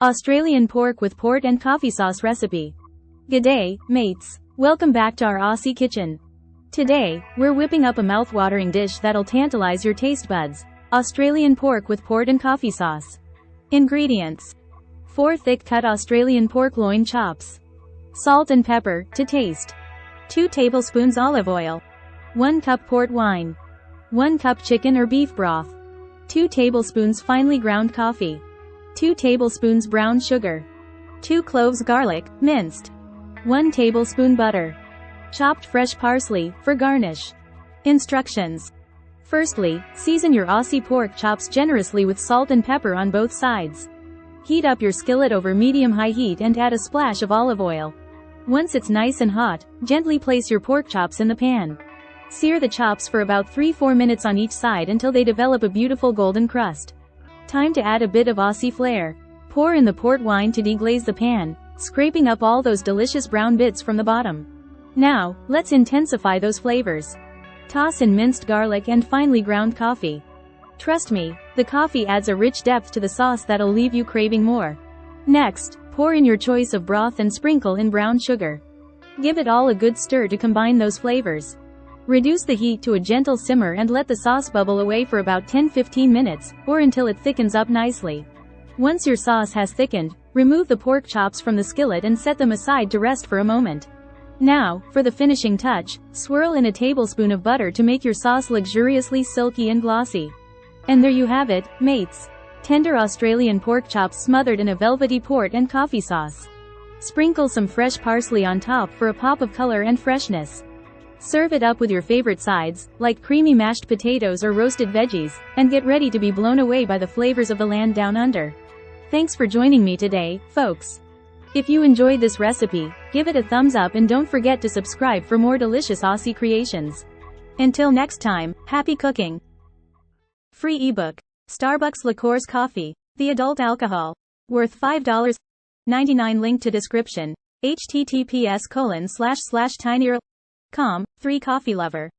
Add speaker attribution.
Speaker 1: Australian pork with port and coffee sauce recipe. G'day, mates. Welcome back to our Aussie kitchen. Today, we're whipping up a mouth-watering dish that'll tantalize your taste buds. Australian pork with port and coffee sauce. Ingredients: 4 thick-cut Australian pork loin chops. Salt and pepper, to taste. 2 tablespoons olive oil. 1 cup port wine. 1 cup chicken or beef broth. 2 tablespoons finely ground coffee. 2 tablespoons brown sugar. 2 cloves garlic, minced. 1 tablespoon butter. Chopped fresh parsley, for garnish. Instructions. Firstly, season your Aussie pork chops generously with salt and pepper on both sides. Heat up your skillet over medium-high heat and add a splash of olive oil. Once it's nice and hot, gently place your pork chops in the pan. Sear the chops for about 3-4 minutes on each side until they develop a beautiful golden crust. Time to add a bit of Aussie flair. Pour in the port wine to deglaze the pan, scraping up all those delicious brown bits from the bottom. Now, let's intensify those flavors. Toss in minced garlic and finely ground coffee. Trust me, the coffee adds a rich depth to the sauce that'll leave you craving more. Next, pour in your choice of broth and sprinkle in brown sugar. Give it all a good stir to combine those flavors. Reduce the heat to a gentle simmer and let the sauce bubble away for about 10-15 minutes, or until it thickens up nicely. Once your sauce has thickened, remove the pork chops from the skillet and set them aside to rest for a moment. Now, for the finishing touch, swirl in a tablespoon of butter to make your sauce luxuriously silky and glossy. And there you have it, mates. Tender Australian pork chops smothered in a velvety port and coffee sauce. Sprinkle some fresh parsley on top for a pop of color and freshness. Serve it up with your favorite sides, like creamy mashed potatoes or roasted veggies, and get ready to be blown away by the flavors of the land down under. Thanks for joining me today, folks. If you enjoyed this recipe, give it a thumbs up and don't forget to subscribe for more delicious Aussie creations. Until next time, happy cooking! Free ebook. Starbucks Liqueurs Coffee. The adult alcohol. Worth $5.99. Link to description. https://tinyurl.com. 3 Coffee Lover.